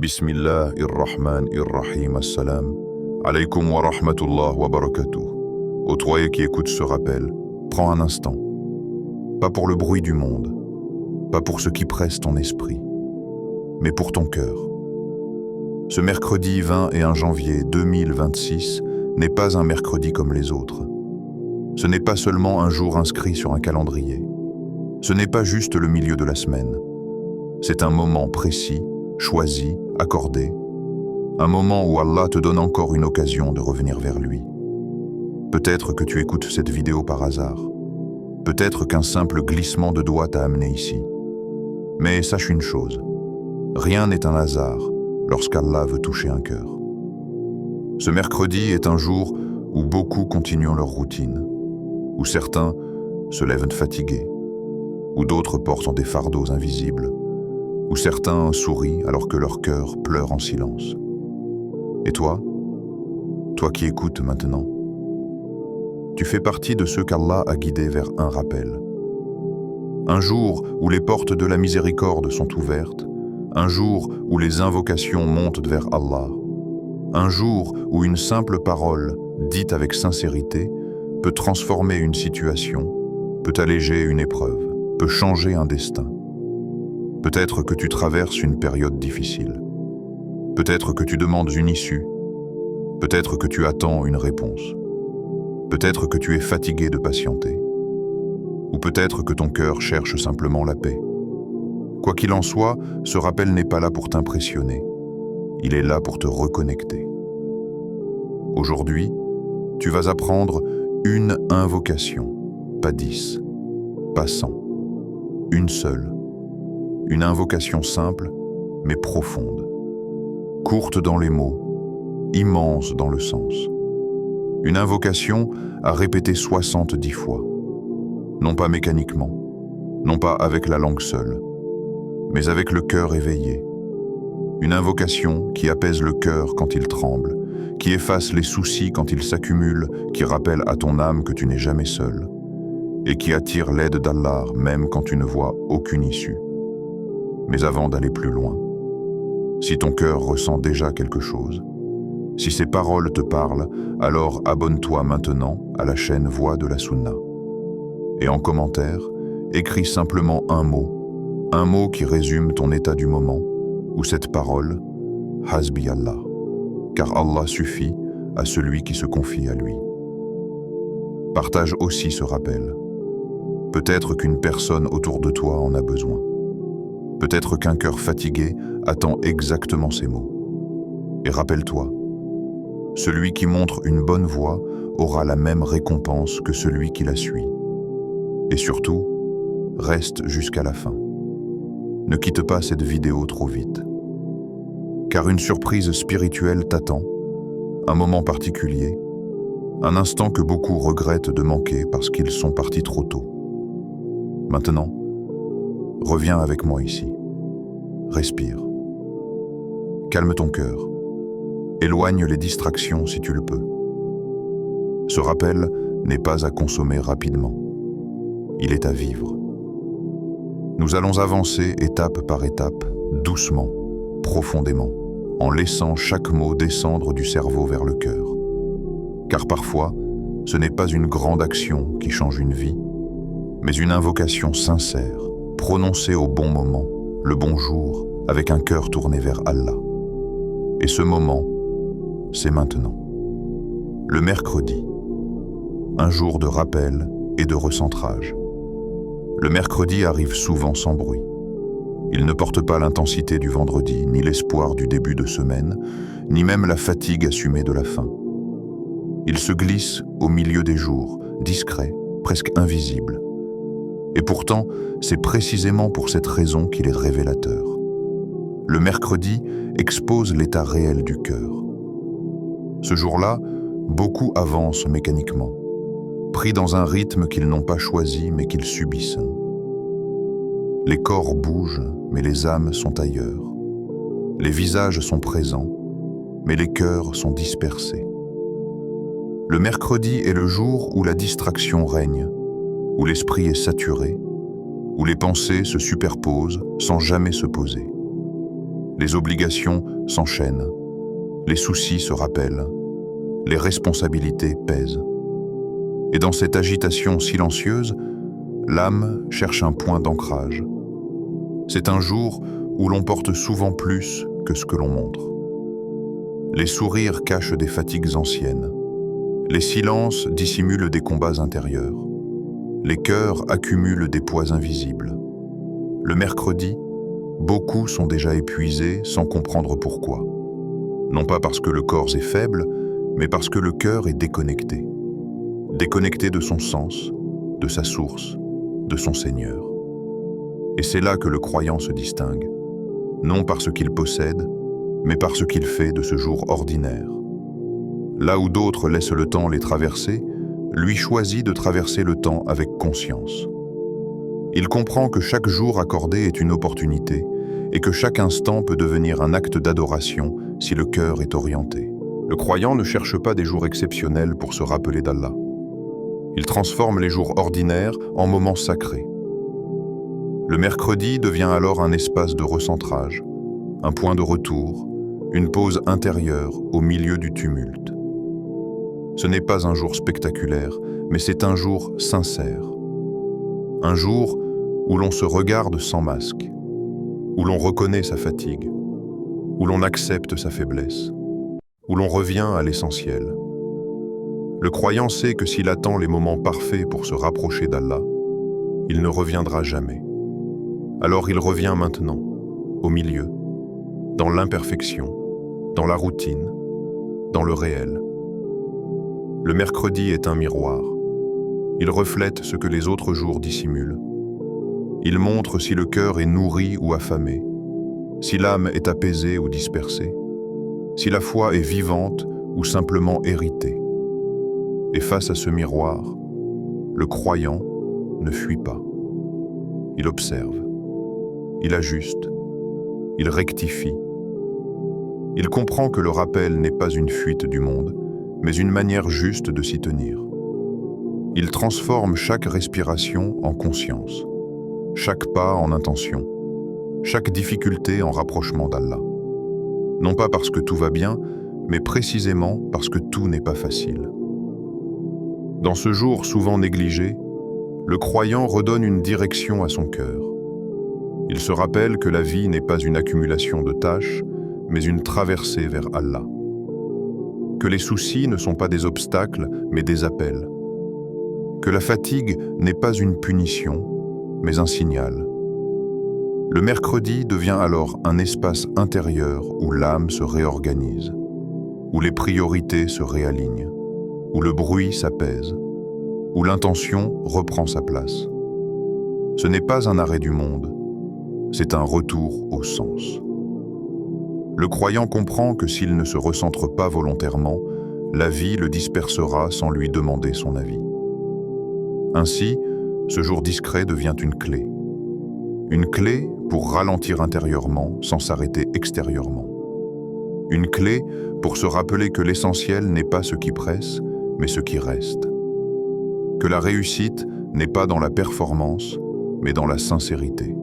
Bismillahirrahmanirrahim. Assalam. Alaykum wa rahmatullah wa barakatuh. Ô toi qui écoutes ce rappel, prends un instant. Pas pour le bruit du monde, pas pour ce qui presse ton esprit, mais pour ton cœur. Ce mercredi 21 janvier 2026 n'est pas un mercredi comme les autres. Ce n'est pas seulement un jour inscrit sur un calendrier. Ce n'est pas juste le milieu de la semaine. C'est un moment précis, choisi, accordé. Un moment où Allah te donne encore une occasion de revenir vers lui. Peut-être que tu écoutes cette vidéo par hasard. Peut-être qu'un simple glissement de doigts t'a amené ici. Mais sache une chose, rien n'est un hasard lorsqu'Allah veut toucher un cœur. Ce mercredi est un jour où beaucoup continuent leur routine, où certains se lèvent fatigués, où d'autres portent des fardeaux invisibles, où certains sourient alors que leur cœur pleure en silence. Et toi qui écoutes maintenant, tu fais partie de ceux qu'Allah a guidés vers un rappel. Un jour où les portes de la miséricorde sont ouvertes, un jour où les invocations montent vers Allah, un jour où une simple parole, dite avec sincérité, peut transformer une situation, peut alléger une épreuve, peut changer un destin. Peut-être que tu traverses une période difficile. Peut-être que tu demandes une issue. Peut-être que tu attends une réponse. Peut-être que tu es fatigué de patienter. Ou peut-être que ton cœur cherche simplement la paix. Quoi qu'il en soit, ce rappel n'est pas là pour t'impressionner. Il est là pour te reconnecter. Aujourd'hui, tu vas apprendre une invocation, pas 10, pas 100, une seule. Une invocation simple, mais profonde. Courte dans les mots, immense dans le sens. Une invocation à répéter 70 fois. Non pas mécaniquement, non pas avec la langue seule, mais avec le cœur éveillé. Une invocation qui apaise le cœur quand il tremble, qui efface les soucis quand ils s'accumulent, qui rappelle à ton âme que tu n'es jamais seul, et qui attire l'aide d'Allah même quand tu ne vois aucune issue. Mais avant d'aller plus loin, si ton cœur ressent déjà quelque chose, si ces paroles te parlent, alors abonne-toi maintenant à la chaîne Voix de la Sunna. Et en commentaire, écris simplement un mot qui résume ton état du moment, ou cette parole, Hasbi Allah, car Allah suffit à celui qui se confie à lui. Partage aussi ce rappel. Peut-être qu'une personne autour de toi en a besoin. Peut-être qu'un cœur fatigué attend exactement ces mots. Et rappelle-toi, celui qui montre une bonne voie aura la même récompense que celui qui la suit. Et surtout, reste jusqu'à la fin. Ne quitte pas cette vidéo trop vite. Car une surprise spirituelle t'attend, un moment particulier, un instant que beaucoup regrettent de manquer parce qu'ils sont partis trop tôt. Maintenant, reviens avec moi ici. Respire. Calme ton cœur. Éloigne les distractions si tu le peux. Ce rappel n'est pas à consommer rapidement. Il est à vivre. Nous allons avancer étape par étape, doucement, profondément, en laissant chaque mot descendre du cerveau vers le cœur. Car parfois, ce n'est pas une grande action qui change une vie, mais une invocation sincère, prononcée au bon moment, le bon jour, avec un cœur tourné vers Allah. Et ce moment, c'est maintenant. Le mercredi, un jour de rappel et de recentrage. Le mercredi arrive souvent sans bruit. Il ne porte pas l'intensité du vendredi, ni l'espoir du début de semaine, ni même la fatigue assumée de la fin. Il se glisse au milieu des jours, discret, presque invisible. Et pourtant, c'est précisément pour cette raison qu'il est révélateur. Le mercredi expose l'état réel du cœur. Ce jour-là, beaucoup avancent mécaniquement, pris dans un rythme qu'ils n'ont pas choisi mais qu'ils subissent. Les corps bougent, mais les âmes sont ailleurs. Les visages sont présents, mais les cœurs sont dispersés. Le mercredi est le jour où la distraction règne, où l'esprit est saturé, où les pensées se superposent sans jamais se poser. Les obligations s'enchaînent, les soucis se rappellent, les responsabilités pèsent. Et dans cette agitation silencieuse, l'âme cherche un point d'ancrage. C'est un jour où l'on porte souvent plus que ce que l'on montre. Les sourires cachent des fatigues anciennes. Les silences dissimulent des combats intérieurs. Les cœurs accumulent des poids invisibles. Le mercredi, beaucoup sont déjà épuisés sans comprendre pourquoi. Non pas parce que le corps est faible, mais parce que le cœur est déconnecté. Déconnecté de son sens, de sa source, de son Seigneur. Et c'est là que le croyant se distingue, non par ce qu'il possède, mais par ce qu'il fait de ce jour ordinaire. Là où d'autres laissent le temps les traverser, lui choisit de traverser le temps avec conscience. Il comprend que chaque jour accordé est une opportunité et que chaque instant peut devenir un acte d'adoration si le cœur est orienté. Le croyant ne cherche pas des jours exceptionnels pour se rappeler d'Allah. Il transforme les jours ordinaires en moments sacrés. Le mercredi devient alors un espace de recentrage, un point de retour, une pause intérieure au milieu du tumulte. Ce n'est pas un jour spectaculaire, mais c'est un jour sincère. Un jour où l'on se regarde sans masque, où l'on reconnaît sa fatigue, où l'on accepte sa faiblesse, où l'on revient à l'essentiel. Le croyant sait que s'il attend les moments parfaits pour se rapprocher d'Allah, il ne reviendra jamais. Alors il revient maintenant, au milieu, dans l'imperfection, dans la routine, dans le réel. Le mercredi est un miroir. Il reflète ce que les autres jours dissimulent. Il montre si le cœur est nourri ou affamé, si l'âme est apaisée ou dispersée, si la foi est vivante ou simplement héritée. Et face à ce miroir, le croyant ne fuit pas. Il observe, il ajuste, il rectifie. Il comprend que le rappel n'est pas une fuite du monde, mais une manière juste de s'y tenir. Il transforme chaque respiration en conscience, chaque pas en intention, chaque difficulté en rapprochement d'Allah. Non pas parce que tout va bien, mais précisément parce que tout n'est pas facile. Dans ce jour souvent négligé, le croyant redonne une direction à son cœur. Il se rappelle que la vie n'est pas une accumulation de tâches, mais une traversée vers Allah. Que les soucis ne sont pas des obstacles, mais des appels. Que la fatigue n'est pas une punition, mais un signal. Le mercredi devient alors un espace intérieur où l'âme se réorganise, où les priorités se réalignent, où le bruit s'apaise, où l'intention reprend sa place. Ce n'est pas un arrêt du monde, c'est un retour au sens. Le croyant comprend que s'il ne se recentre pas volontairement, la vie le dispersera sans lui demander son avis. Ainsi, ce jour discret devient une clé. Une clé pour ralentir intérieurement sans s'arrêter extérieurement. Une clé pour se rappeler que l'essentiel n'est pas ce qui presse, mais ce qui reste. Que la réussite n'est pas dans la performance, mais dans la sincérité.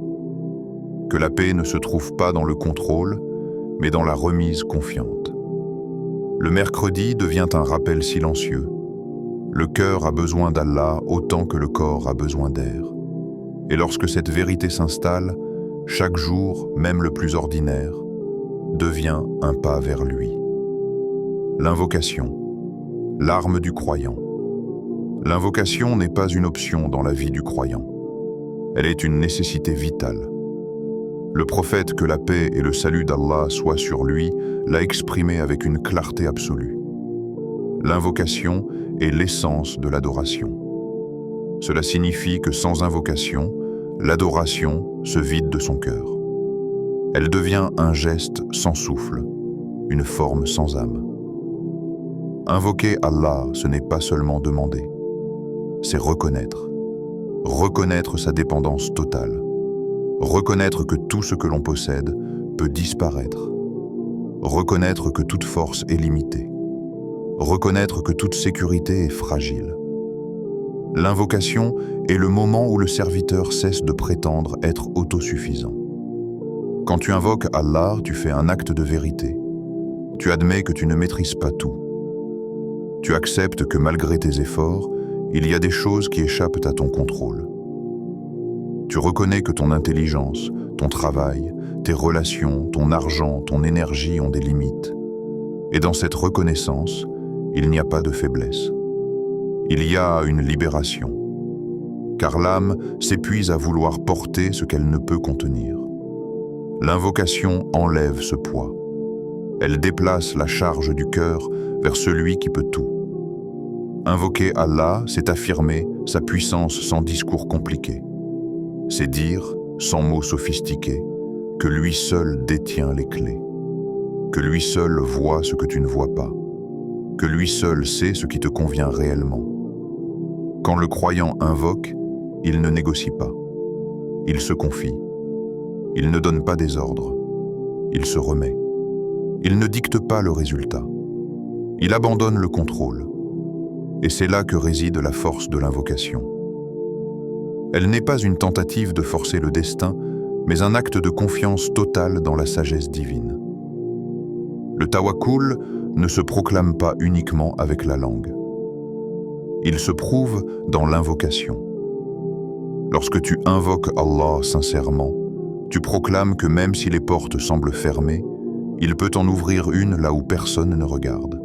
Que la paix ne se trouve pas dans le contrôle, mais dans la remise confiante. Le mercredi devient un rappel silencieux. Le cœur a besoin d'Allah autant que le corps a besoin d'air. Et lorsque cette vérité s'installe, chaque jour, même le plus ordinaire, devient un pas vers lui. L'invocation, l'arme du croyant. L'invocation n'est pas une option dans la vie du croyant. Elle est une nécessité vitale. Le prophète, que la paix et le salut d'Allah soient sur lui, l'a exprimé avec une clarté absolue. L'invocation est l'essence de l'adoration. Cela signifie que sans invocation, l'adoration se vide de son cœur. Elle devient un geste sans souffle, une forme sans âme. Invoquer Allah, ce n'est pas seulement demander, c'est reconnaître. Reconnaître sa dépendance totale. Reconnaître que tout ce que l'on possède peut disparaître. Reconnaître que toute force est limitée. Reconnaître que toute sécurité est fragile. L'invocation est le moment où le serviteur cesse de prétendre être autosuffisant. Quand tu invoques Allah, tu fais un acte de vérité. Tu admets que tu ne maîtrises pas tout. Tu acceptes que malgré tes efforts, il y a des choses qui échappent à ton contrôle. Tu reconnais que ton intelligence, ton travail, tes relations, ton argent, ton énergie ont des limites. Et dans cette reconnaissance, il n'y a pas de faiblesse. Il y a une libération. Car l'âme s'épuise à vouloir porter ce qu'elle ne peut contenir. L'invocation enlève ce poids. Elle déplace la charge du cœur vers celui qui peut tout. Invoquer Allah, c'est affirmer sa puissance sans discours compliqué. C'est dire, sans mots sophistiqués, que lui seul détient les clés. Que lui seul voit ce que tu ne vois pas. Que lui seul sait ce qui te convient réellement. Quand le croyant invoque, il ne négocie pas. Il se confie. Il ne donne pas des ordres. Il se remet. Il ne dicte pas le résultat. Il abandonne le contrôle. Et c'est là que réside la force de l'invocation. Elle n'est pas une tentative de forcer le destin, mais un acte de confiance totale dans la sagesse divine. Le tawakkul ne se proclame pas uniquement avec la langue. Il se prouve dans l'invocation. Lorsque tu invoques Allah sincèrement, tu proclames que même si les portes semblent fermées, il peut en ouvrir une là où personne ne regarde.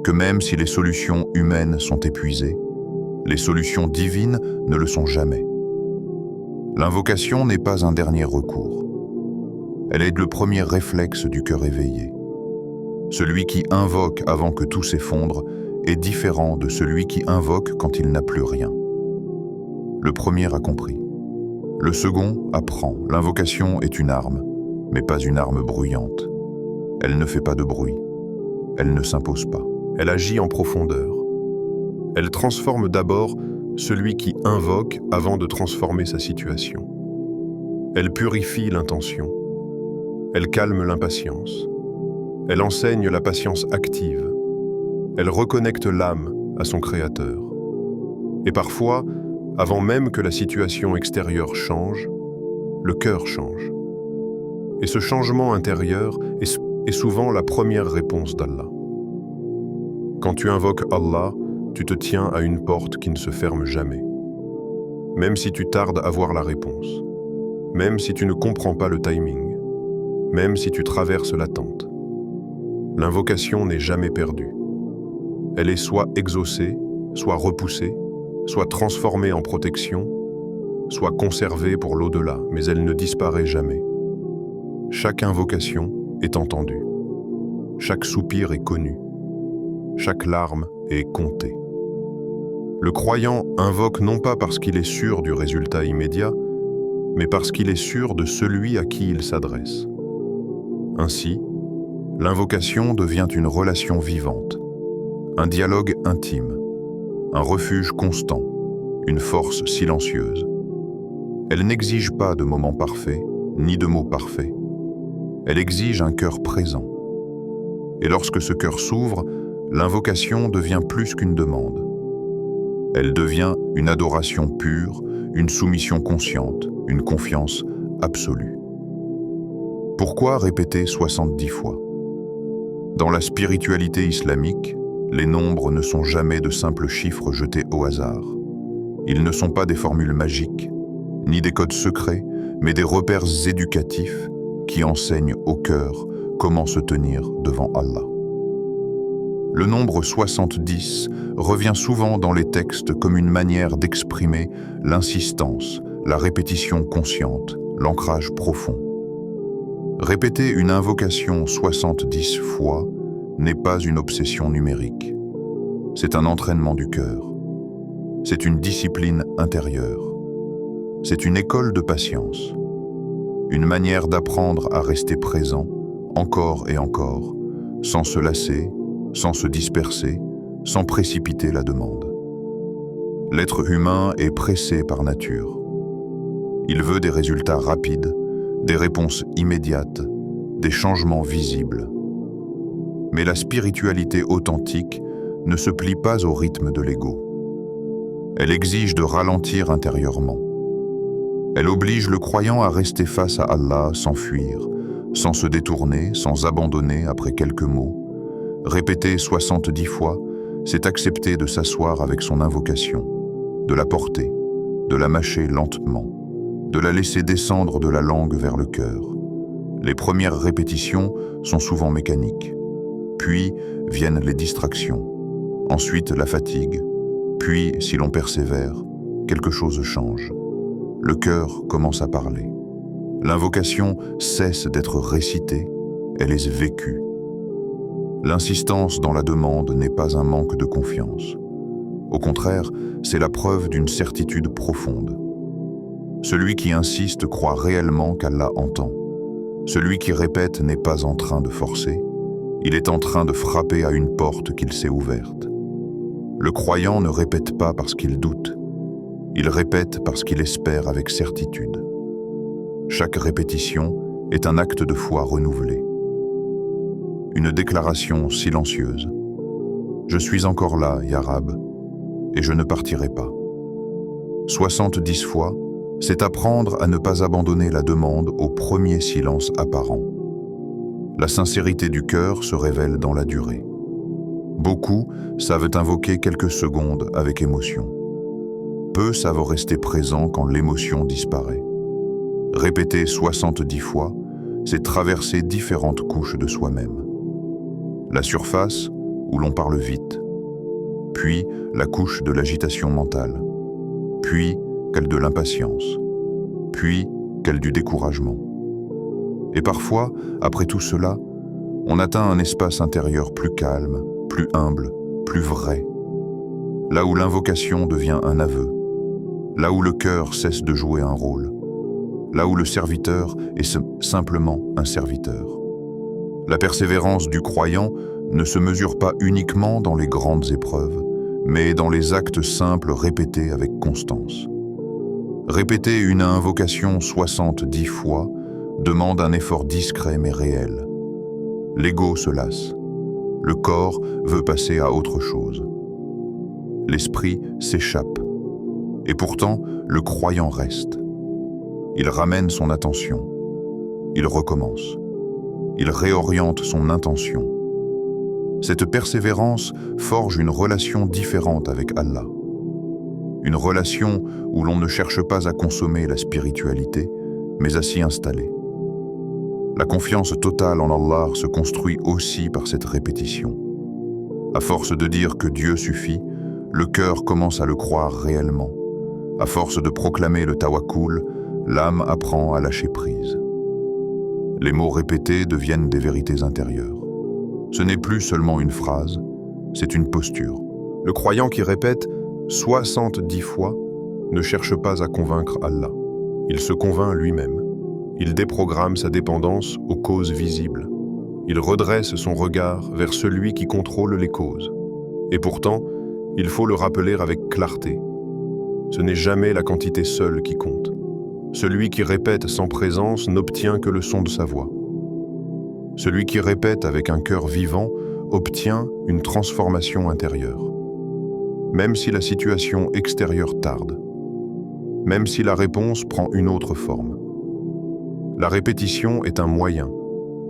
Que même si les solutions humaines sont épuisées, les solutions divines ne le sont jamais. L'invocation n'est pas un dernier recours. Elle est le premier réflexe du cœur éveillé. Celui qui invoque avant que tout s'effondre est différent de celui qui invoque quand il n'a plus rien. Le premier a compris. Le second apprend. L'invocation est une arme, mais pas une arme bruyante. Elle ne fait pas de bruit. Elle ne s'impose pas. Elle agit en profondeur. Elle transforme d'abord celui qui invoque avant de transformer sa situation. Elle purifie l'intention. Elle calme l'impatience. Elle enseigne la patience active. Elle reconnecte l'âme à son Créateur. Et parfois, avant même que la situation extérieure change, le cœur change. Et ce changement intérieur est souvent la première réponse d'Allah. Quand tu invoques Allah, tu te tiens à une porte qui ne se ferme jamais. Même si tu tardes à voir la réponse, même si tu ne comprends pas le timing, même si tu traverses l'attente. L'invocation n'est jamais perdue. Elle est soit exaucée, soit repoussée, soit transformée en protection, soit conservée pour l'au-delà, mais elle ne disparaît jamais. Chaque invocation est entendue. Chaque soupir est connu. Chaque larme est comptée. Le croyant invoque non pas parce qu'il est sûr du résultat immédiat, mais parce qu'il est sûr de celui à qui il s'adresse. Ainsi, l'invocation devient une relation vivante, un dialogue intime, un refuge constant, une force silencieuse. Elle n'exige pas de moments parfaits, ni de mots parfaits. Elle exige un cœur présent. Et lorsque ce cœur s'ouvre, l'invocation devient plus qu'une demande. Elle devient une adoration pure, une soumission consciente, une confiance absolue. Pourquoi répéter 70 fois? Dans la spiritualité islamique, les nombres ne sont jamais de simples chiffres jetés au hasard. Ils ne sont pas des formules magiques, ni des codes secrets, mais des repères éducatifs qui enseignent au cœur comment se tenir devant Allah. Le nombre 70 revient souvent dans les textes comme une manière d'exprimer l'insistance, la répétition consciente, l'ancrage profond. Répéter une invocation 70 fois n'est pas une obsession numérique. C'est un entraînement du cœur. C'est une discipline intérieure. C'est une école de patience. Une manière d'apprendre à rester présent, encore et encore, sans se lasser, sans se disperser, sans précipiter la demande. L'être humain est pressé par nature. Il veut des résultats rapides, des réponses immédiates, des changements visibles. Mais la spiritualité authentique ne se plie pas au rythme de l'ego. Elle exige de ralentir intérieurement. Elle oblige le croyant à rester face à Allah sans fuir, sans se détourner, sans abandonner après quelques mots. Répéter 70 fois, c'est accepter de s'asseoir avec son invocation, de la porter, de la mâcher lentement, de la laisser descendre de la langue vers le cœur. Les premières répétitions sont souvent mécaniques. Puis viennent les distractions. Ensuite la fatigue. Puis, si l'on persévère, quelque chose change. Le cœur commence à parler. L'invocation cesse d'être récitée, elle est vécue. L'insistance dans la demande n'est pas un manque de confiance. Au contraire, c'est la preuve d'une certitude profonde. Celui qui insiste croit réellement qu'Allah entend. Celui qui répète n'est pas en train de forcer, il est en train de frapper à une porte qu'il s'est ouverte. Le croyant ne répète pas parce qu'il doute, il répète parce qu'il espère avec certitude. Chaque répétition est un acte de foi renouvelé. Une déclaration silencieuse. Je suis encore là, Ya Rab, et je ne partirai pas. 70 fois, c'est apprendre à ne pas abandonner la demande au premier silence apparent. La sincérité du cœur se révèle dans la durée. Beaucoup savent invoquer quelques secondes avec émotion. Peu savent rester présents quand l'émotion disparaît. Répéter 70 fois, c'est traverser différentes couches de soi-même. La surface, où l'on parle vite, puis la couche de l'agitation mentale, puis celle de l'impatience, puis celle du découragement. Et parfois, après tout cela, on atteint un espace intérieur plus calme, plus humble, plus vrai, là où l'invocation devient un aveu, là où le cœur cesse de jouer un rôle, là où le serviteur est simplement un serviteur. La persévérance du croyant ne se mesure pas uniquement dans les grandes épreuves, mais dans les actes simples répétés avec constance. Répéter une invocation 70 fois demande un effort discret mais réel. L'ego se lasse. Le corps veut passer à autre chose. L'esprit s'échappe. Et pourtant, le croyant reste. Il ramène son attention. Il recommence. Il réoriente son intention. Cette persévérance forge une relation différente avec Allah. Une relation où l'on ne cherche pas à consommer la spiritualité, mais à s'y installer. La confiance totale en Allah se construit aussi par cette répétition. À force de dire que Dieu suffit, le cœur commence à le croire réellement. À force de proclamer le tawakkul, l'âme apprend à lâcher prise. Les mots répétés deviennent des vérités intérieures. Ce n'est plus seulement une phrase, c'est une posture. Le croyant qui répète 70 fois ne cherche pas à convaincre Allah. Il se convainc lui-même. Il déprogramme sa dépendance aux causes visibles. Il redresse son regard vers celui qui contrôle les causes. Et pourtant, il faut le rappeler avec clarté. Ce n'est jamais la quantité seule qui compte. Celui qui répète sans présence n'obtient que le son de sa voix. Celui qui répète avec un cœur vivant obtient une transformation intérieure. Même si la situation extérieure tarde, même si la réponse prend une autre forme. La répétition est un moyen,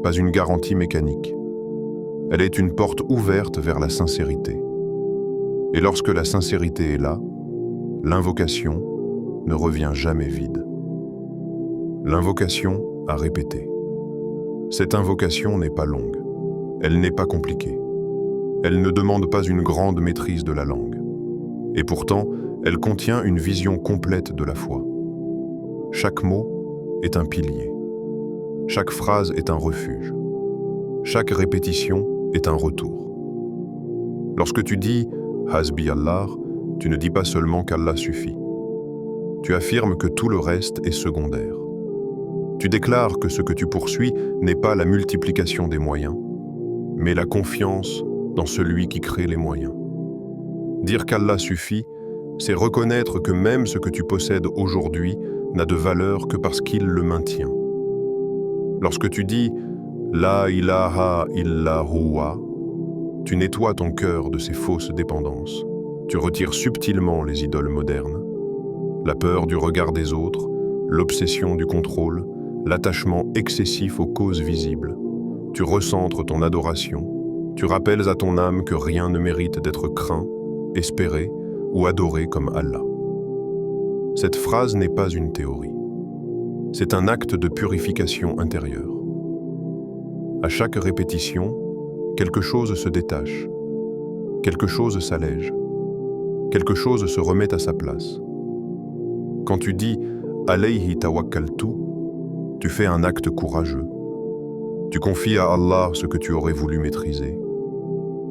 pas une garantie mécanique. Elle est une porte ouverte vers la sincérité. Et lorsque la sincérité est là, l'invocation ne revient jamais vide. L'invocation à répéter. Cette invocation n'est pas longue, elle n'est pas compliquée. Elle ne demande pas une grande maîtrise de la langue. Et pourtant, elle contient une vision complète de la foi. Chaque mot est un pilier. Chaque phrase est un refuge. Chaque répétition est un retour. Lorsque tu dis « Hasbi Allah », tu ne dis pas seulement qu'Allah suffit. Tu affirmes que tout le reste est secondaire. Tu déclares que ce que tu poursuis n'est pas la multiplication des moyens, mais la confiance dans celui qui crée les moyens. Dire qu'Allah suffit, c'est reconnaître que même ce que tu possèdes aujourd'hui n'a de valeur que parce qu'il le maintient. Lorsque tu dis « La ilaha illa huwa », tu nettoies ton cœur de ces fausses dépendances. Tu retires subtilement les idoles modernes, la peur du regard des autres, l'obsession du contrôle, l'attachement excessif aux causes visibles. Tu recentres ton adoration, tu rappelles à ton âme que rien ne mérite d'être craint, espéré ou adoré comme Allah. Cette phrase n'est pas une théorie. C'est un acte de purification intérieure. À chaque répétition, quelque chose se détache, quelque chose s'allège, quelque chose se remet à sa place. Quand tu dis « Alayhi tawakkaltu », tu fais un acte courageux. Tu confies à Allah ce que tu aurais voulu maîtriser.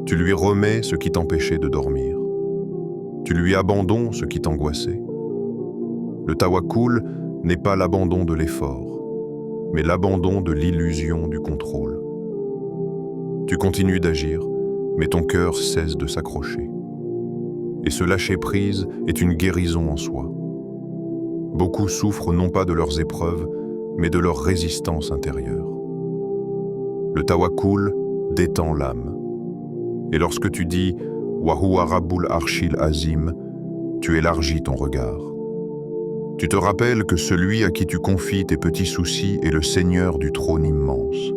Tu lui remets ce qui t'empêchait de dormir. Tu lui abandonnes ce qui t'angoissait. Le tawakkul n'est pas l'abandon de l'effort, mais l'abandon de l'illusion du contrôle. Tu continues d'agir, mais ton cœur cesse de s'accrocher. Et ce lâcher-prise est une guérison en soi. Beaucoup souffrent non pas de leurs épreuves, mais de leur résistance intérieure. Le tawakkul détend l'âme. Et lorsque tu dis « Wa huwa rabbul arshil azim », tu élargis ton regard. Tu te rappelles que celui à qui tu confies tes petits soucis est le Seigneur du trône immense,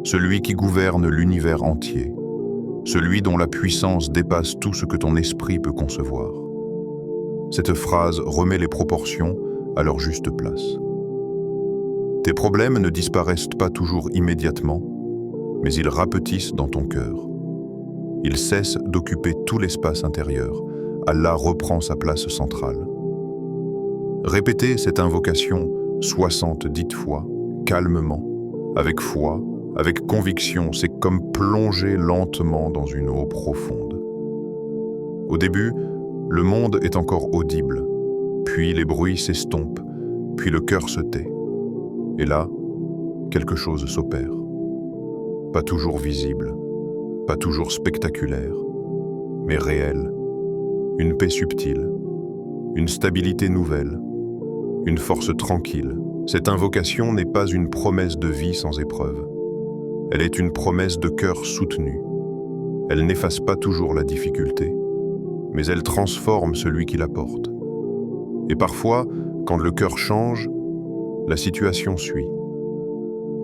celui qui gouverne l'univers entier, celui dont la puissance dépasse tout ce que ton esprit peut concevoir. Cette phrase remet les proportions à leur juste place. Tes problèmes ne disparaissent pas toujours immédiatement, mais ils rapetissent dans ton cœur. Ils cessent d'occuper tout l'espace intérieur. Allah reprend sa place centrale. Répétez cette invocation 70 fois, calmement, avec foi, avec conviction, c'est comme plonger lentement dans une eau profonde. Au début, le monde est encore audible, puis les bruits s'estompent, puis le cœur se tait. Et là, quelque chose s'opère. Pas toujours visible, pas toujours spectaculaire, mais réel. Une paix subtile, une stabilité nouvelle, une force tranquille. Cette invocation n'est pas une promesse de vie sans épreuve. Elle est une promesse de cœur soutenu. Elle n'efface pas toujours la difficulté, mais elle transforme celui qui la porte. Et parfois, quand le cœur change, la situation suit.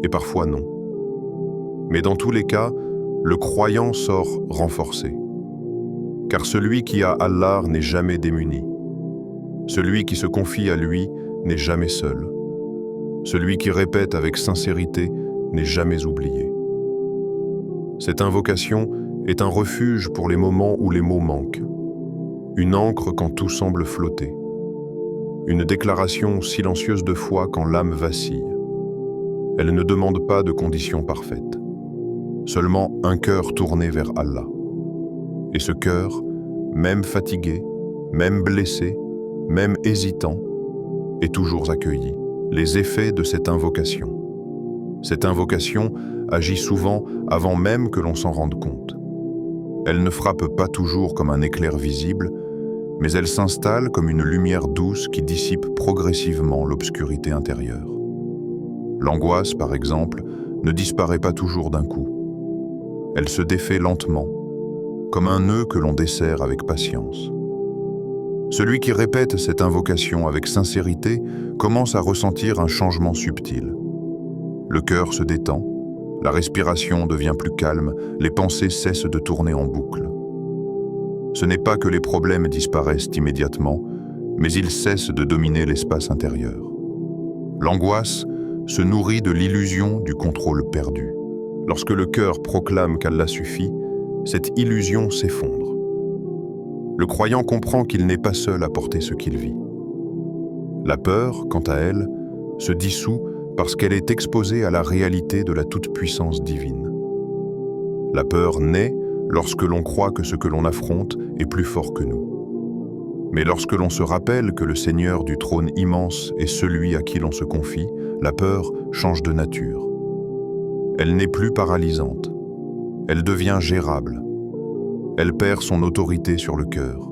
Et parfois non. Mais dans tous les cas, le croyant sort renforcé. Car celui qui a Allah n'est jamais démuni. Celui qui se confie à lui n'est jamais seul. Celui qui répète avec sincérité n'est jamais oublié. Cette invocation est un refuge pour les moments où les mots manquent. Une ancre quand tout semble flotter. Une déclaration silencieuse de foi quand l'âme vacille. Elle ne demande pas de conditions parfaites. Seulement un cœur tourné vers Allah. Et ce cœur, même fatigué, même blessé, même hésitant, est toujours accueilli. Les effets de cette invocation. Cette invocation agit souvent avant même que l'on s'en rende compte. Elle ne frappe pas toujours comme un éclair visible, mais elle s'installe comme une lumière douce qui dissipe progressivement l'obscurité intérieure. L'angoisse, par exemple, ne disparaît pas toujours d'un coup. Elle se défait lentement, comme un nœud que l'on desserre avec patience. Celui qui répète cette invocation avec sincérité commence à ressentir un changement subtil. Le cœur se détend, la respiration devient plus calme, les pensées cessent de tourner en boucle. Ce n'est pas que les problèmes disparaissent immédiatement, mais ils cessent de dominer l'espace intérieur. L'angoisse se nourrit de l'illusion du contrôle perdu. Lorsque le cœur proclame qu'Allah suffit, cette illusion s'effondre. Le croyant comprend qu'il n'est pas seul à porter ce qu'il vit. La peur, quant à elle, se dissout parce qu'elle est exposée à la réalité de la toute-puissance divine. La peur naît lorsque l'on croit que ce que l'on affronte est plus fort que nous. Mais lorsque l'on se rappelle que le Seigneur du trône immense est celui à qui l'on se confie, la peur change de nature. Elle n'est plus paralysante. Elle devient gérable. Elle perd son autorité sur le cœur.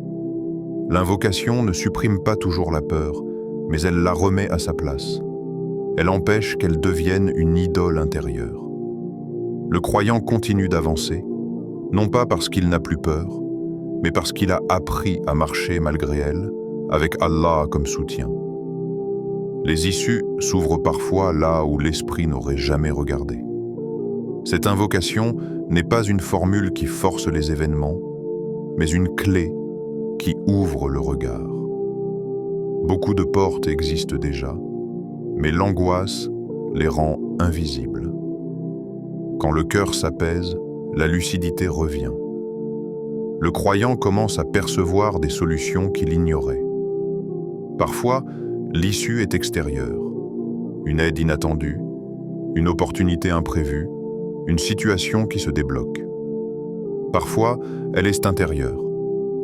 L'invocation ne supprime pas toujours la peur, mais elle la remet à sa place. Elle empêche qu'elle devienne une idole intérieure. Le croyant continue d'avancer, non pas parce qu'il n'a plus peur, mais parce qu'il a appris à marcher malgré elle, avec Allah comme soutien. Les issues s'ouvrent parfois là où l'esprit n'aurait jamais regardé. Cette invocation n'est pas une formule qui force les événements, mais une clé qui ouvre le regard. Beaucoup de portes existent déjà, mais l'angoisse les rend invisibles. Quand le cœur s'apaise, la lucidité revient. Le croyant commence à percevoir des solutions qu'il ignorait. Parfois, l'issue est extérieure. Une aide inattendue, une opportunité imprévue, une situation qui se débloque. Parfois, elle est intérieure.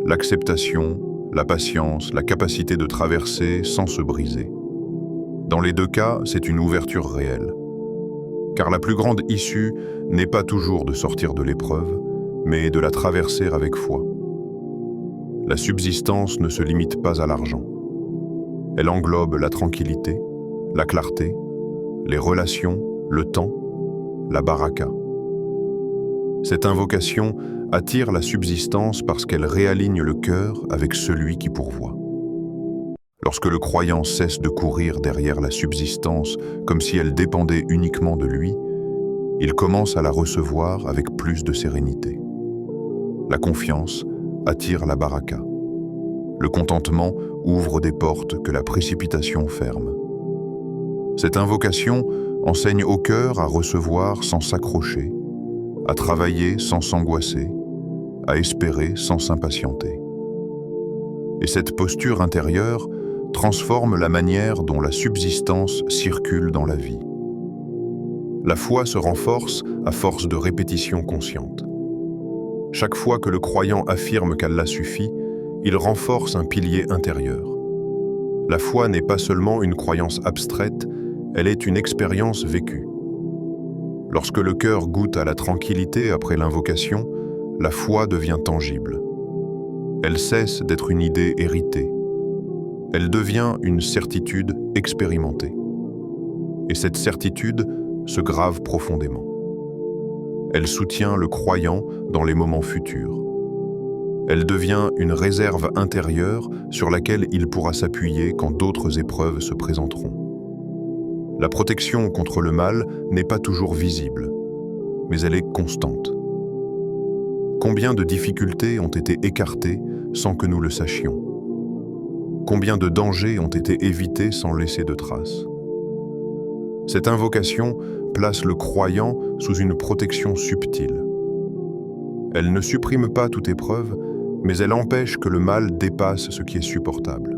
L'acceptation, la patience, la capacité de traverser sans se briser. Dans les deux cas, c'est une ouverture réelle. Car la plus grande issue n'est pas toujours de sortir de l'épreuve, mais de la traverser avec foi. La subsistance ne se limite pas à l'argent. Elle englobe la tranquillité, la clarté, les relations, le temps, la baraka. Cette invocation attire la subsistance parce qu'elle réaligne le cœur avec celui qui pourvoit. Lorsque le croyant cesse de courir derrière la subsistance comme si elle dépendait uniquement de lui, il commence à la recevoir avec plus de sérénité. La confiance attire la baraka. Le contentement ouvre des portes que la précipitation ferme. Cette invocation enseigne au cœur à recevoir sans s'accrocher, à travailler sans s'angoisser, à espérer sans s'impatienter. Et cette posture intérieure transforme la manière dont la subsistance circule dans la vie. La foi se renforce à force de répétitions conscientes. Chaque fois que le croyant affirme qu'Allah suffit, il renforce un pilier intérieur. La foi n'est pas seulement une croyance abstraite, elle est une expérience vécue. Lorsque le cœur goûte à la tranquillité après l'invocation, la foi devient tangible. Elle cesse d'être une idée héritée. Elle devient une certitude expérimentée. Et cette certitude se grave profondément. Elle soutient le croyant dans les moments futurs. Elle devient une réserve intérieure sur laquelle il pourra s'appuyer quand d'autres épreuves se présenteront. La protection contre le mal n'est pas toujours visible, mais elle est constante. Combien de difficultés ont été écartées sans que nous le sachions? Combien de dangers ont été évités sans laisser de traces? Cette invocation place le croyant sous une protection subtile. Elle ne supprime pas toute épreuve, mais elle empêche que le mal dépasse ce qui est supportable.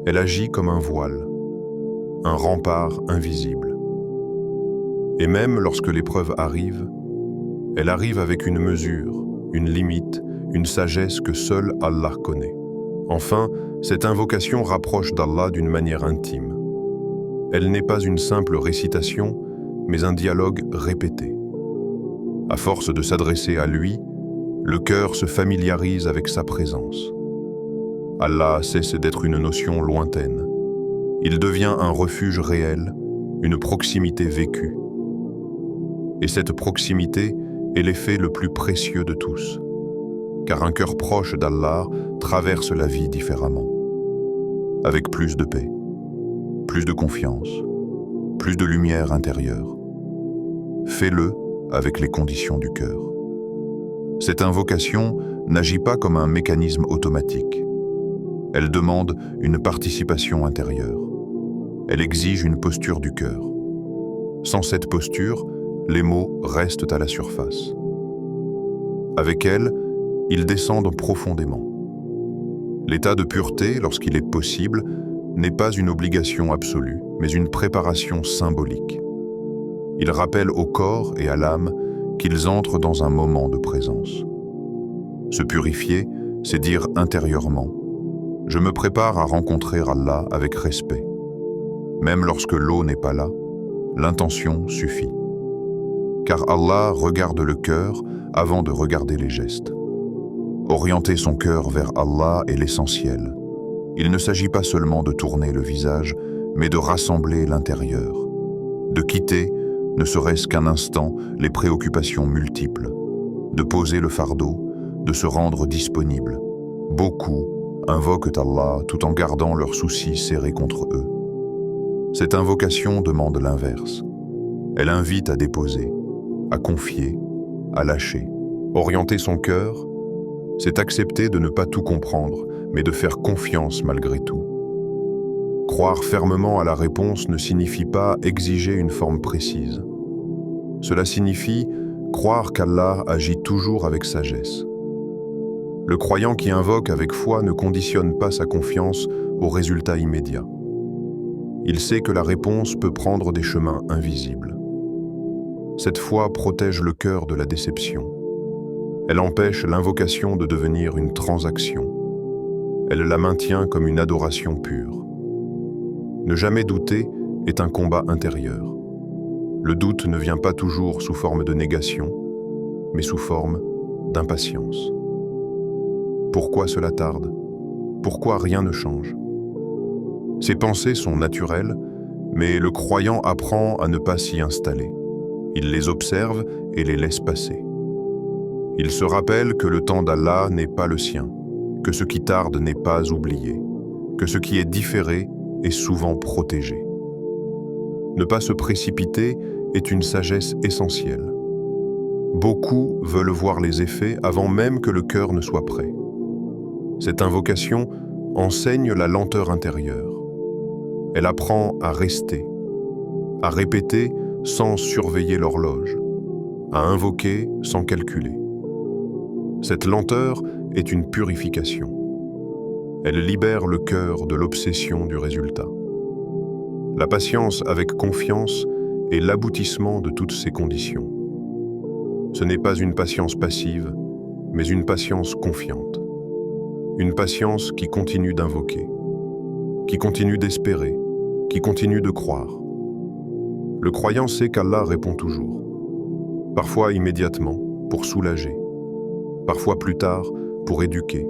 Elle agit comme un voile, un rempart invisible. Et même lorsque l'épreuve arrive, elle arrive avec une mesure, une limite, une sagesse que seul Allah connaît. Enfin, cette invocation rapproche d'Allah d'une manière intime. Elle n'est pas une simple récitation, mais un dialogue répété. À force de s'adresser à lui, le cœur se familiarise avec sa présence. Allah cesse d'être une notion lointaine. Il devient un refuge réel, une proximité vécue. Et cette proximité est l'effet le plus précieux de tous, car un cœur proche d'Allah traverse la vie différemment, avec plus de paix, plus de confiance, plus de lumière intérieure. Fais-le avec les conditions du cœur. Cette invocation n'agit pas comme un mécanisme automatique. Elle demande une participation intérieure. Elle exige une posture du cœur. Sans cette posture, les mots restent à la surface. Avec elle, ils descendent profondément. L'état de pureté, lorsqu'il est possible, n'est pas une obligation absolue, mais une préparation symbolique. Il rappelle au corps et à l'âme qu'ils entrent dans un moment de présence. Se purifier, c'est dire intérieurement « Je me prépare à rencontrer Allah avec respect ». Même lorsque l'eau n'est pas là, l'intention suffit. Car Allah regarde le cœur avant de regarder les gestes. Orienter son cœur vers Allah est l'essentiel. Il ne s'agit pas seulement de tourner le visage, mais de rassembler l'intérieur, de quitter, ne serait-ce qu'un instant, les préoccupations multiples, de poser le fardeau, de se rendre disponible. Beaucoup invoquent Allah tout en gardant leurs soucis serrés contre eux. Cette invocation demande l'inverse. Elle invite à déposer, à confier, à lâcher. Orienter son cœur, c'est accepter de ne pas tout comprendre, mais de faire confiance malgré tout. Croire fermement à la réponse ne signifie pas exiger une forme précise. Cela signifie croire qu'Allah agit toujours avec sagesse. Le croyant qui invoque avec foi ne conditionne pas sa confiance au résultat immédiat. Il sait que la réponse peut prendre des chemins invisibles. Cette foi protège le cœur de la déception. Elle empêche l'invocation de devenir une transaction. Elle la maintient comme une adoration pure. Ne jamais douter est un combat intérieur. Le doute ne vient pas toujours sous forme de négation, mais sous forme d'impatience. Pourquoi cela tarde? Pourquoi rien ne change? Ces pensées sont naturelles, mais le croyant apprend à ne pas s'y installer. Il les observe et les laisse passer. Il se rappelle que le temps d'Allah n'est pas le sien, que ce qui tarde n'est pas oublié, que ce qui est différé est souvent protégé. Ne pas se précipiter est une sagesse essentielle. Beaucoup veulent voir les effets avant même que le cœur ne soit prêt. Cette invocation enseigne la lenteur intérieure. Elle apprend à rester, à répéter sans surveiller l'horloge, à invoquer sans calculer. Cette lenteur est une purification. Elle libère le cœur de l'obsession du résultat. La patience avec confiance est l'aboutissement de toutes ces conditions. Ce n'est pas une patience passive, mais une patience confiante. Une patience qui continue d'invoquer, qui continue d'espérer, qui continue de croire. Le croyant sait qu'Allah répond toujours, parfois immédiatement pour soulager, parfois plus tard pour éduquer,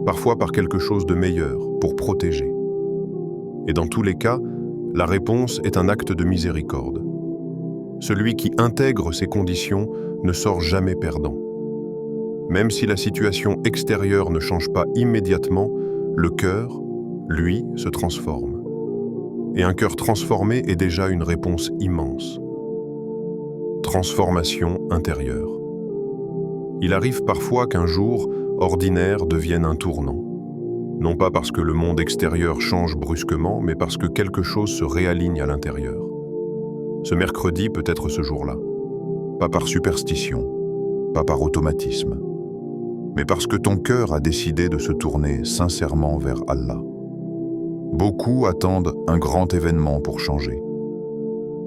parfois par quelque chose de meilleur pour protéger. Et dans tous les cas, la réponse est un acte de miséricorde. Celui qui intègre ces conditions ne sort jamais perdant. Même si la situation extérieure ne change pas immédiatement, le cœur, lui, se transforme. Et un cœur transformé est déjà une réponse immense. Transformation intérieure. Il arrive parfois qu'un jour ordinaire devienne un tournant. Non pas parce que le monde extérieur change brusquement, mais parce que quelque chose se réaligne à l'intérieur. Ce mercredi peut être ce jour-là. Pas par superstition, pas par automatisme, mais parce que ton cœur a décidé de se tourner sincèrement vers Allah. Beaucoup attendent un grand événement pour changer.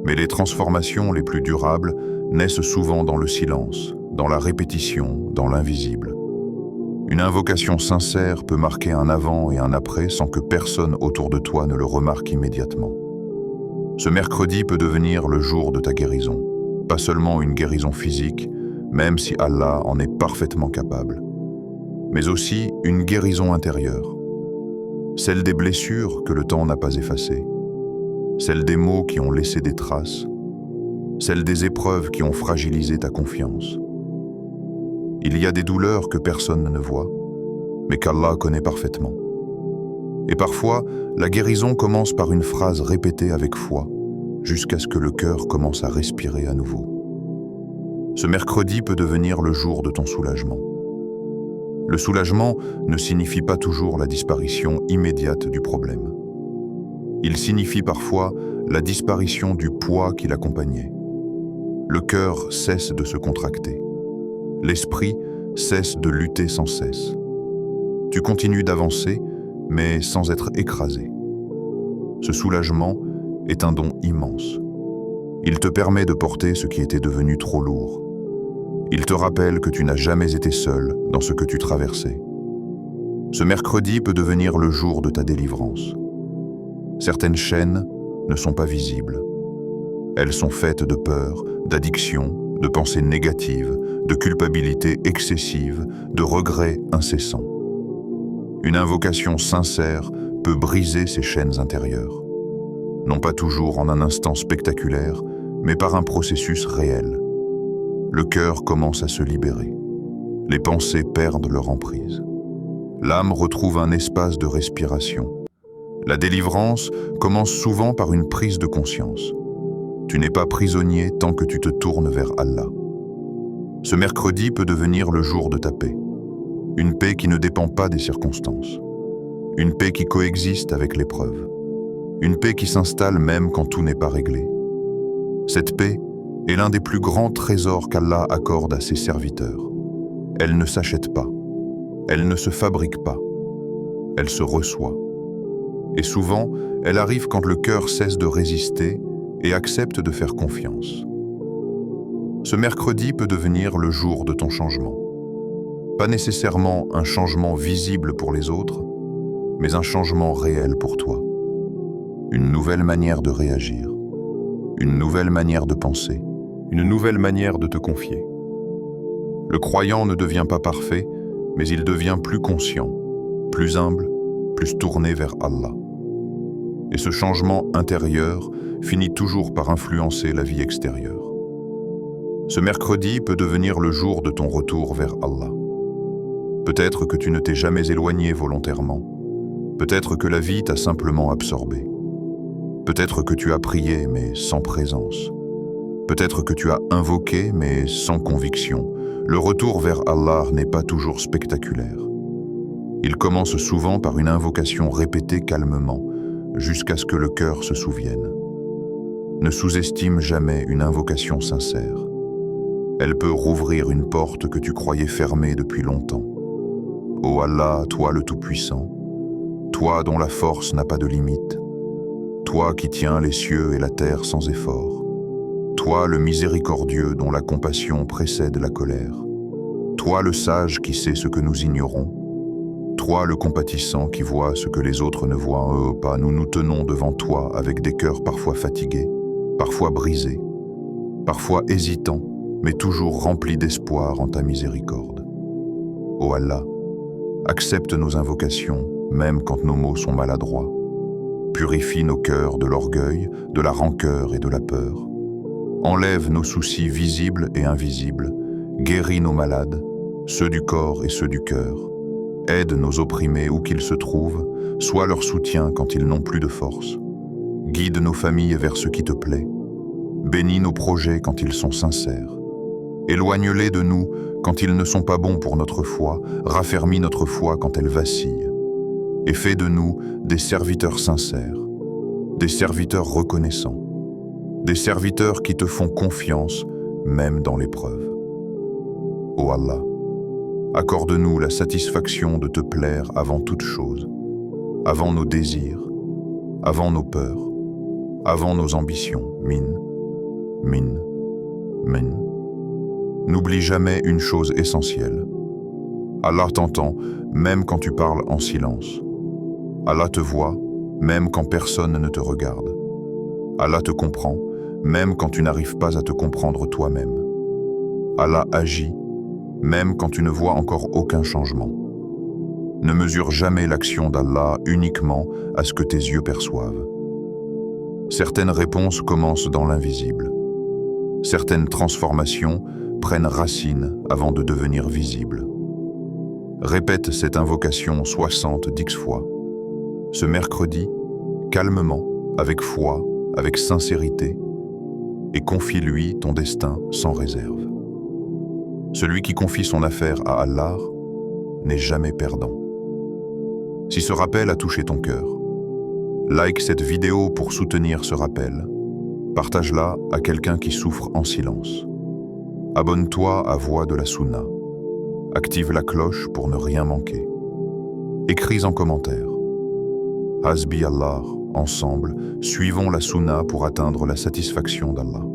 Mais les transformations les plus durables naissent souvent dans le silence, dans la répétition, dans l'invisible. Une invocation sincère peut marquer un avant et un après sans que personne autour de toi ne le remarque immédiatement. Ce mercredi peut devenir le jour de ta guérison, pas seulement une guérison physique, même si Allah en est parfaitement capable, mais aussi une guérison intérieure, celle des blessures que le temps n'a pas effacées, celle des mots qui ont laissé des traces, celle des épreuves qui ont fragilisé ta confiance. Il y a des douleurs que personne ne voit, mais qu'Allah connaît parfaitement. Et parfois, la guérison commence par une phrase répétée avec foi, jusqu'à ce que le cœur commence à respirer à nouveau. Ce mercredi peut devenir le jour de ton soulagement. Le soulagement ne signifie pas toujours la disparition immédiate du problème. Il signifie parfois la disparition du poids qui l'accompagnait. Le cœur cesse de se contracter. L'esprit cesse de lutter sans cesse. Tu continues d'avancer, mais sans être écrasé. Ce soulagement est un don immense. Il te permet de porter ce qui était devenu trop lourd. Il te rappelle que tu n'as jamais été seul dans ce que tu traversais. Ce mercredi peut devenir le jour de ta délivrance. Certaines chaînes ne sont pas visibles. Elles sont faites de peur, d'addiction, de pensées négatives, de culpabilité excessive, de regrets incessants. Une invocation sincère peut briser ces chaînes intérieures. Non pas toujours en un instant spectaculaire, mais par un processus réel. Le cœur commence à se libérer. Les pensées perdent leur emprise. L'âme retrouve un espace de respiration. La délivrance commence souvent par une prise de conscience. Tu n'es pas prisonnier tant que tu te tournes vers Allah. Ce mercredi peut devenir le jour de ta paix. Une paix qui ne dépend pas des circonstances. Une paix qui coexiste avec l'épreuve. Une paix qui s'installe même quand tout n'est pas réglé. Cette paix est l'un des plus grands trésors qu'Allah accorde à ses serviteurs. Elle ne s'achète pas. Elle ne se fabrique pas. Elle se reçoit. Et souvent, elle arrive quand le cœur cesse de résister et accepte de faire confiance. Ce mercredi peut devenir le jour de ton changement. Pas nécessairement un changement visible pour les autres, mais un changement réel pour toi. Une nouvelle manière de réagir, une nouvelle manière de penser, une nouvelle manière de te confier. Le croyant ne devient pas parfait, mais il devient plus conscient, plus humble, plus tourné vers Allah. Et ce changement intérieur finit toujours par influencer la vie extérieure. Ce mercredi peut devenir le jour de ton retour vers Allah. Peut-être que tu ne t'es jamais éloigné volontairement. Peut-être que la vie t'a simplement absorbé. Peut-être que tu as prié, mais sans présence. Peut-être que tu as invoqué, mais sans conviction. Le retour vers Allah n'est pas toujours spectaculaire. Il commence souvent par une invocation répétée calmement, jusqu'à ce que le cœur se souvienne. Ne sous-estime jamais une invocation sincère. Elle peut rouvrir une porte que tu croyais fermée depuis longtemps. Ô Allah, toi le Tout-Puissant, toi dont la force n'a pas de limite, toi qui tiens les cieux et la terre sans effort, toi le miséricordieux dont la compassion précède la colère, toi le sage qui sait ce que nous ignorons, toi le compatissant qui voit ce que les autres ne voient eux pas, nous nous tenons devant toi avec des cœurs parfois fatigués, parfois brisés, parfois hésitants, mais toujours remplis d'espoir en ta miséricorde. Ô Allah, accepte nos invocations, même quand nos mots sont maladroits. Purifie nos cœurs de l'orgueil, de la rancœur et de la peur. Enlève nos soucis visibles et invisibles. Guéris nos malades, ceux du corps et ceux du cœur. Aide nos opprimés où qu'ils se trouvent, sois leur soutien quand ils n'ont plus de force. Guide nos familles vers ce qui te plaît. Bénis nos projets quand ils sont sincères. Éloigne-les de nous quand ils ne sont pas bons pour notre foi, raffermis notre foi quand elle vacille. Et fais de nous des serviteurs sincères, des serviteurs reconnaissants, des serviteurs qui te font confiance même dans l'épreuve. Ô Allah, accorde-nous la satisfaction de te plaire avant toute chose, avant nos désirs, avant nos peurs, avant nos ambitions. Min. N'oublie jamais une chose essentielle. Allah t'entend même quand tu parles en silence. Allah te voit même quand personne ne te regarde. Allah te comprend même quand tu n'arrives pas à te comprendre toi-même. Allah agit même quand tu ne vois encore aucun changement. Ne mesure jamais l'action d'Allah uniquement à ce que tes yeux perçoivent. Certaines réponses commencent dans l'invisible. Certaines transformations prennent racine avant de devenir visibles. Répète cette invocation 70 fois. Ce mercredi, calmement, avec foi, avec sincérité, et confie-lui ton destin sans réserve. Celui qui confie son affaire à Allah n'est jamais perdant. Si ce rappel a touché ton cœur, like cette vidéo pour soutenir ce rappel. Partage-la à quelqu'un qui souffre en silence. Abonne-toi à Voix de la Sunna. Active la cloche pour ne rien manquer. Écris en commentaire. Hasbi Allah, ensemble, suivons la Sunna pour atteindre la satisfaction d'Allah.